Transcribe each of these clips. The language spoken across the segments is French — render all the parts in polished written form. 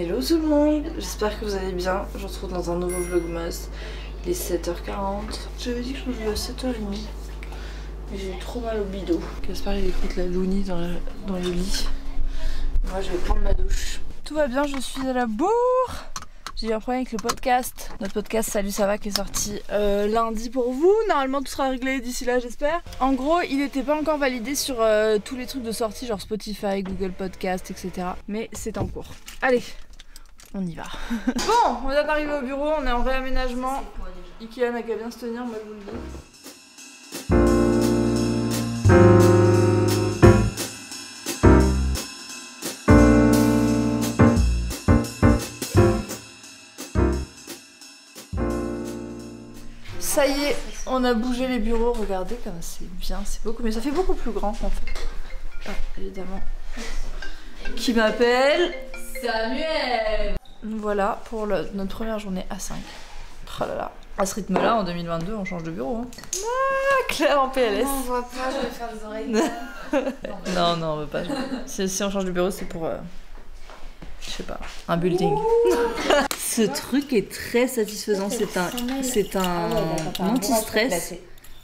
Hello tout le monde, j'espère que vous allez bien. Je vous retrouve dans un nouveau vlogmas. Il est 7h40. J'avais dit que je me levais à 7h30. Mais j'ai eu trop mal au bidou. Gaspard il écoute la Looney dans le lit. Moi je vais prendre ma douche. Tout va bien, je suis à la bourre. J'ai eu un problème avec le podcast. Notre podcast Salut ça va qui est sorti lundi pour vous. Normalement tout sera réglé d'ici là j'espère. En gros il n'était pas encore validé sur tous les trucs de sortie genre Spotify, Google Podcast, etc. Mais c'est en cours. Allez, on y va. Bon, on vient d'arriver au bureau, on est en réaménagement. Ikea n'a qu'à bien se tenir, moi je vous le dis. Ça y est, on a bougé les bureaux, regardez comme c'est bien, c'est beaucoup, mais ça fait beaucoup plus grand en fait. Ah, évidemment. Qui m'appelle Samuel. Voilà pour notre première journée à 5. Oh là là. À ce rythme-là, en 2022, on change de bureau. Hein. Ah, Claire en PLS. Non, on voit pas, je vais faire des oreilles. Non, on veut pas. Si on change de bureau, c'est pour, je sais pas, un building. Ce truc est très satisfaisant. C'est un anti-stress.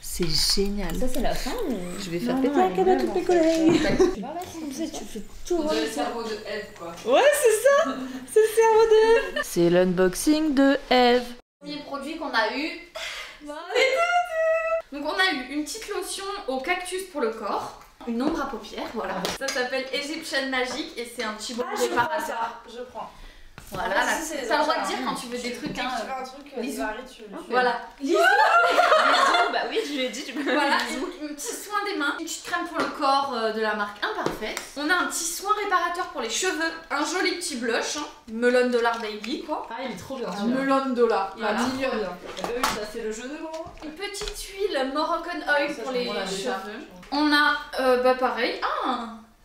C'est génial. Ça, c'est la fin. Je vais faire péter un câble à toutes mes collègues. Comme ça, tu fais tout. C'est le cerveau de Eve, quoi. Ouais, c'est ça. C'est le cerveau de Eve. C'est l'unboxing de Eve. Premier produit qu'on a eu. Donc on a eu une petite lotion au cactus pour le corps, une ombre à paupières, voilà. Ça s'appelle Egyptian Magic et c'est un petit bon réparateur. Je prends. Voilà, t'as le droit de dire quand tu veux des trucs. Hein, tu veux un truc, lisou. tu Voilà. Lisou. Bah oui, je lui ai dit, tu peux Voilà, un petit soin des mains, une petite crème pour le corps de la marque Imparfait. On a un petit soin réparateur pour les cheveux, un joli petit blush, hein, Melon Dollar Baby quoi. Ah, il est trop bien. Melon Dollar, Voilà. Ça, c'est le jeu de mots. Une petite huile Moroccan Oil pour les déjà. cheveux. On a, bah pareil,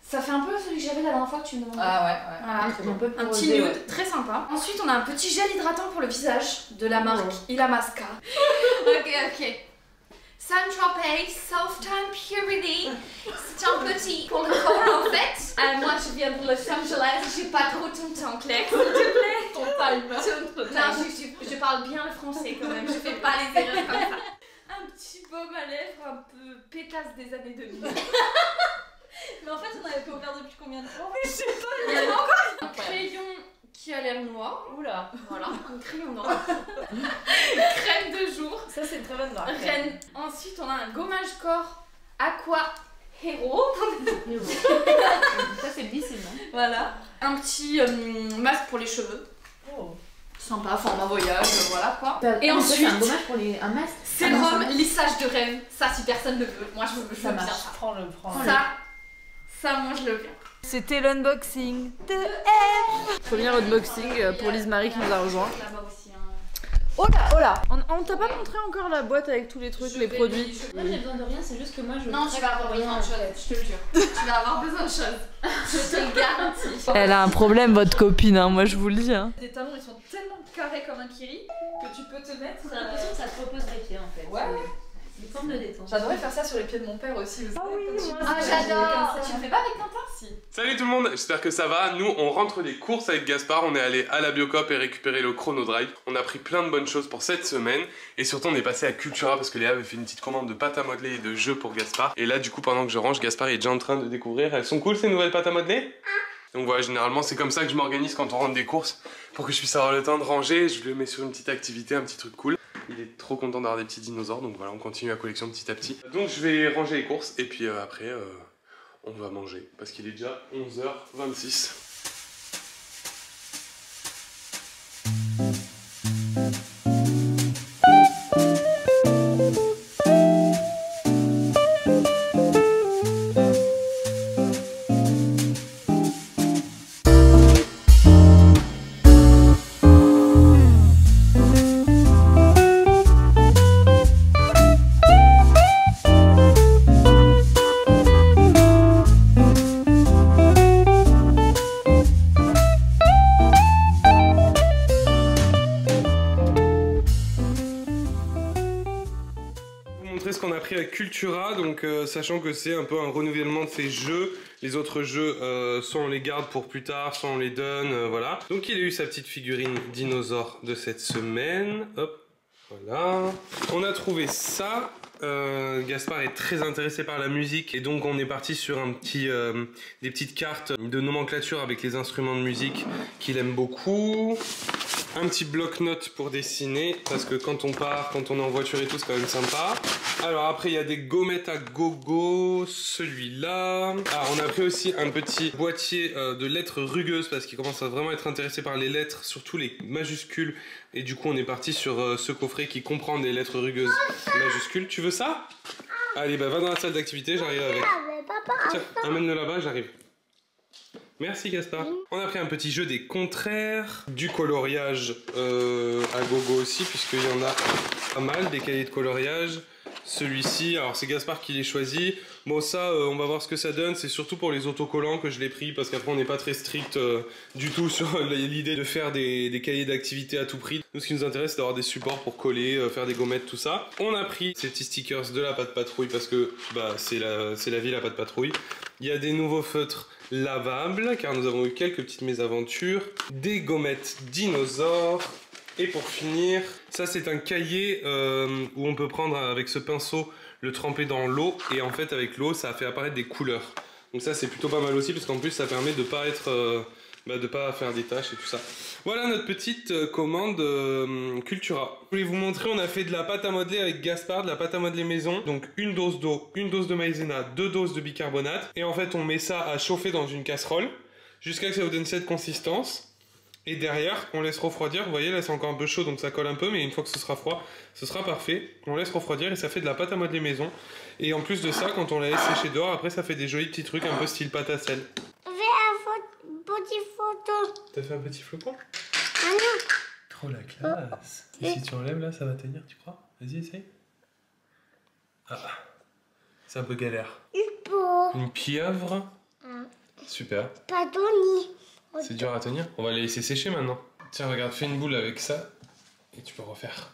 ça fait un peu celui que j'avais la dernière fois que tu me demandais. Ah ouais. Voilà. Un petit nude, très sympa. Ensuite, on a un petit gel hydratant pour le visage de la marque Illamasqua. Ok. Saint-Tropez Soft and Purity. C'est un petit pour le corps en fait. Moi, je viens de Los Angeles. J'ai pas trop ton temps, Claire, s'il te plaît. Ton time. Non, je parle bien le français quand même. Je fais pas les erreurs comme ça. Un petit baume à lèvres un peu pétasse des années 2000. Mais en fait, on avait pas ouvert depuis combien de temps? Je sais pas, il y a encore un crayon qui a l'air noir. Oula. Voilà, un crayon noir. Crème de jour. Ça, c'est une très bonne marque. Reine. Ensuite, on a un gommage corps Aqua Hero. Ça, c'est lissime. Voilà. Un petit masque pour les cheveux. Oh. Sympa, format voyage, voilà quoi. Et ensuite, ensuite, un gommage pour un masque. sérum lissage de rêve. Ça, si personne ne veut. Moi, je veux Ça bien marche. ça. Prends-le. Ça, moi, je le veux. C'était l'unboxing de Eve. Premier unboxing pour Lise Marie qui nous a rejoint. Là-bas aussi, Oh là. On t'a pas montré encore la boîte avec tous les trucs, les produits. Moi, j'ai besoin de rien, c'est juste que moi, je. Non, tu vas avoir besoin de choses, je te le jure. Tu vas avoir besoin de choses. Je te le garantis. Elle a un problème, votre copine, hein, moi je vous le dis. Hein. Les talons, ils sont tellement carrés comme un kiri que tu peux te mettre. J'ai l'impression que ça te repose les pieds en fait. Ouais. C'est forme de détente. J'adorais faire ça sur les pieds de mon père aussi. Vous savez, comme tu- Ah, j'adore. Tu le fais pas avec Tintin? Si. Salut tout le monde, j'espère que ça va. Nous, on rentre des courses avec Gaspard. On est allé à la Biocop et récupérer le Chrono Drive. On a pris plein de bonnes choses pour cette semaine. Et surtout, on est passé à Cultura parce que Léa avait fait une petite commande de pâte à modeler et de jeux pour Gaspard. Et là, du coup, pendant que je range, Gaspard est déjà en train de découvrir. Elles sont cool ces nouvelles pâtes à modeler? Donc voilà, généralement, c'est comme ça que je m'organise quand on rentre des courses. Pour que je puisse avoir le temps de ranger, je le mets sur une petite activité, un petit truc cool. Il est trop content d'avoir des petits dinosaures, donc voilà, on continue la collection petit à petit. Donc je vais ranger les courses et puis après, on va manger parce qu'il est déjà 11h26. Cultura, donc sachant que c'est un peu un renouvellement de ses jeux. Les autres jeux, soit on les garde pour plus tard, soit on les donne, voilà. Donc il a eu sa petite figurine dinosaure de cette semaine. Hop, voilà. On a trouvé ça. Gaspard est très intéressé par la musique et donc on est parti sur des petites cartes de nomenclature avec les instruments de musique qu'il aime beaucoup. Un petit bloc-notes pour dessiner parce que quand on part, quand on est en voiture et tout, c'est quand même sympa. Alors après il y a des gommettes à gogo, celui-là. Ah, on a pris aussi un petit boîtier de lettres rugueuses parce qu'il commence à vraiment être intéressé par les lettres, surtout les majuscules. Et du coup on est parti sur ce coffret qui comprend des lettres rugueuses majuscules. Tu veux ça? Allez, bah va dans la salle d'activité, j'arrive avec. Tiens, amène-le là-bas, j'arrive. Merci Gaspard. On a pris un petit jeu des contraires, du coloriage à gogo aussi, puisqu'il y en a pas mal, des cahiers de coloriage. Celui-ci, alors c'est Gaspard qui les choisi. Bon ça, on va voir ce que ça donne. C'est surtout pour les autocollants que je l'ai pris, parce qu'après on n'est pas très strict du tout sur l'idée de faire des cahiers d'activité à tout prix. Nous, ce qui nous intéresse, c'est d'avoir des supports pour coller, faire des gommettes, tout ça. On a pris ces petits stickers de la Patte Patrouille, parce que bah, c'est la vie, la Patte Patrouille. Il y a des nouveaux feutres lavables, car nous avons eu quelques petites mésaventures. Des gommettes dinosaures. Et pour finir, ça c'est un cahier où on peut prendre avec ce pinceau, le tremper dans l'eau, et en fait avec l'eau ça fait apparaître des couleurs. Donc ça c'est plutôt pas mal aussi, parce qu'en plus ça permet de pas être, de pas faire des taches et tout ça. Voilà notre petite commande Cultura. Je voulais vous montrer, on a fait de la pâte à modeler avec Gaspard, de la pâte à modeler maison. Donc une dose d'eau, une dose de maïzena, 2 doses de bicarbonate. Et en fait on met ça à chauffer dans une casserole, jusqu'à ce que ça vous donne cette consistance. Et derrière, on laisse refroidir. Vous voyez, là c'est encore un peu chaud donc ça colle un peu, mais une fois que ce sera froid, ce sera parfait. On laisse refroidir et ça fait de la pâte à modeler maison. Et en plus de ça, quand on la laisse sécher dehors, après ça fait des jolis petits trucs un peu style pâte à sel. Je fais un petit photo. T'as fait un petit flocon? Ah non. Trop la classe. Et si tu enlèves là, ça va tenir, tu crois? Vas-y, essaye. Ah, c'est un peu galère. Une pieuvre. Super. Pas Tony. C'est dur à tenir. On va les laisser sécher maintenant. Tiens, regarde, fais une boule avec ça et tu peux refaire.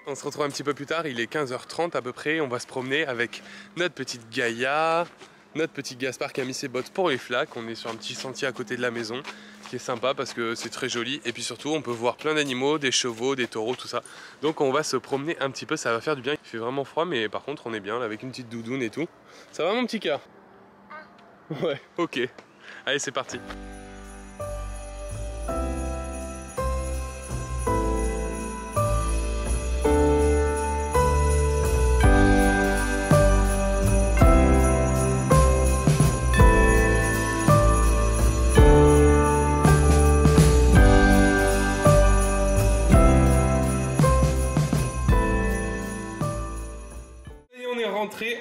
On se retrouve un petit peu plus tard, il est 15h30 à peu près. On va se promener avec notre petite Gaïa, notre petit Gaspard qui a mis ses bottes pour les flaques. On est sur un petit sentier à côté de la maison, qui est sympa parce que c'est très joli, et puis surtout on peut voir plein d'animaux, des chevaux, des taureaux, tout ça. Donc on va se promener un petit peu, ça va faire du bien. Il fait vraiment froid, mais par contre on est bien là avec une petite doudoune et tout. Ça va mon petit cœur? Ouais, ok. Allez, c'est parti.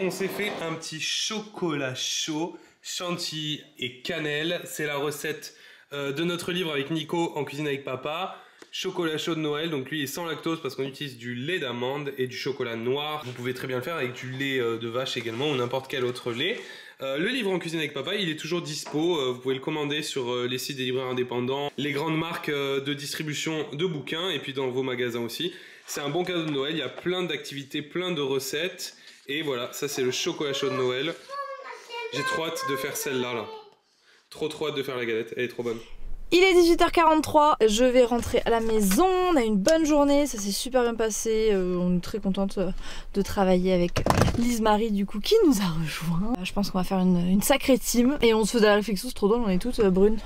On s'est fait un petit chocolat chaud, chantilly et cannelle. C'est la recette de notre livre avec Nico en cuisine avec papa. Chocolat chaud de Noël, donc lui il est sans lactose parce qu'on utilise du lait d'amande et du chocolat noir. Vous pouvez très bien le faire avec du lait de vache également ou n'importe quel autre lait. Le livre en cuisine avec papa, il est toujours dispo, vous pouvez le commander sur les sites des libraires indépendants, les grandes marques de distribution de bouquins et puis dans vos magasins aussi. C'est un bon cadeau de Noël, il y a plein d'activités, plein de recettes. Et voilà, ça c'est le chocolat chaud de Noël. J'ai trop hâte de faire celle-là. Là. Trop hâte de faire la galette, elle est trop bonne. Il est 18h43, je vais rentrer à la maison, on a une bonne journée, ça s'est super bien passé, on est très contente de travailler avec Lise Marie du coup qui nous a rejoint. Je pense qu'on va faire une sacrée team et on se faisait la réflexion, c'est trop drôle, on est toutes brunes.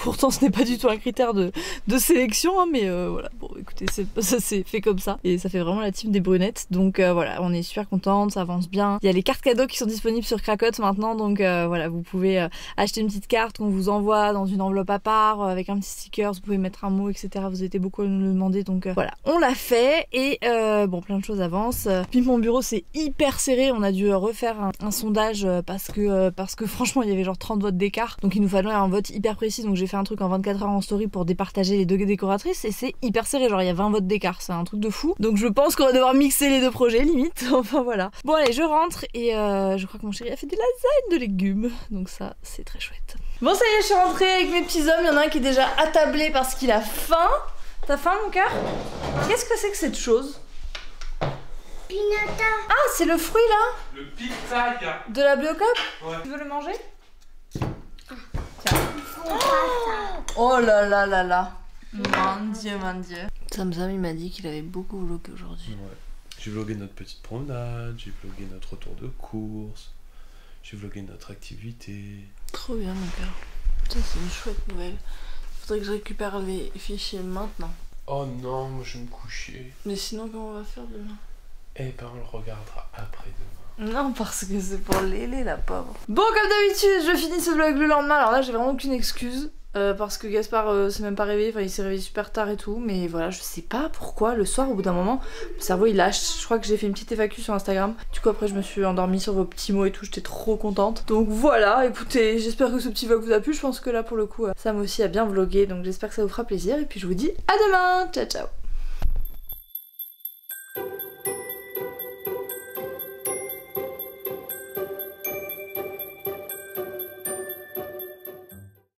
Pourtant ce n'est pas du tout un critère de sélection, hein, mais voilà, bon écoutez, ça s'est fait comme ça et ça fait vraiment la team des brunettes. Donc voilà, on est super contente, ça avance bien. Il y a les cartes cadeaux qui sont disponibles sur Cracotte maintenant, donc voilà, vous pouvez acheter une petite carte qu'on vous envoie dans une enveloppe à part avec un petit sticker, vous pouvez mettre un mot, etc. Vous étiez beaucoup à nous le demander, donc voilà, on l'a fait et bon, plein de choses avancent. Puis mon bureau c'est hyper serré, on a dû refaire un sondage parce que franchement il y avait genre 30 votes d'écart, donc il nous fallait un vote hyper précis, donc j'ai fait un truc en 24 heures en story pour départager les deux décoratrices et c'est hyper serré, genre il y a 20 votes d'écart, c'est un truc de fou. Donc je pense qu'on va devoir mixer les deux projets limite, enfin voilà. Bon allez, je rentre et je crois que mon chéri a fait des lasagnes de légumes, donc ça c'est très chouette. Bon ça y est, je suis rentrée avec mes petits hommes. Il y en a un qui est déjà attablé parce qu'il a faim. T'as faim mon cœur? Qu'est-ce que c'est que cette chose? Pinata. Ah, c'est le fruit là? Le pitaya. De la Biocop? Ouais. Tu veux le manger? Faut pas ça. Oh là là là là. Mon dieu, mon dieu. Samsam il m'a dit qu'il avait beaucoup vlogué aujourd'hui. Ouais. J'ai vlogué notre petite promenade, j'ai vlogué notre retour de course, j'ai vlogué notre activité. Trop bien mon cœur. Ça c'est une chouette nouvelle. Faudrait que je récupère les fichiers maintenant. Oh non, moi je vais me coucher. Mais sinon comment on va faire demain? Eh ben on le regardera après demain. Non, parce que c'est pour Lélé, la pauvre. Bon, comme d'habitude, je finis ce vlog le lendemain. Alors là, j'ai vraiment aucune excuse. Parce que Gaspard s'est même pas réveillé. Enfin, il s'est réveillé super tard et tout. Mais voilà, je sais pas pourquoi. Le soir, au bout d'un moment, le cerveau il lâche. Je crois que j'ai fait une petite évacu sur Instagram. Du coup, après, je me suis endormie sur vos petits mots et tout. J'étais trop contente. Donc voilà, écoutez, j'espère que ce petit vlog vous a plu. Je pense que là, pour le coup, Sam aussi a bien vlogué. Donc j'espère que ça vous fera plaisir. Et puis, je vous dis à demain. Ciao, ciao.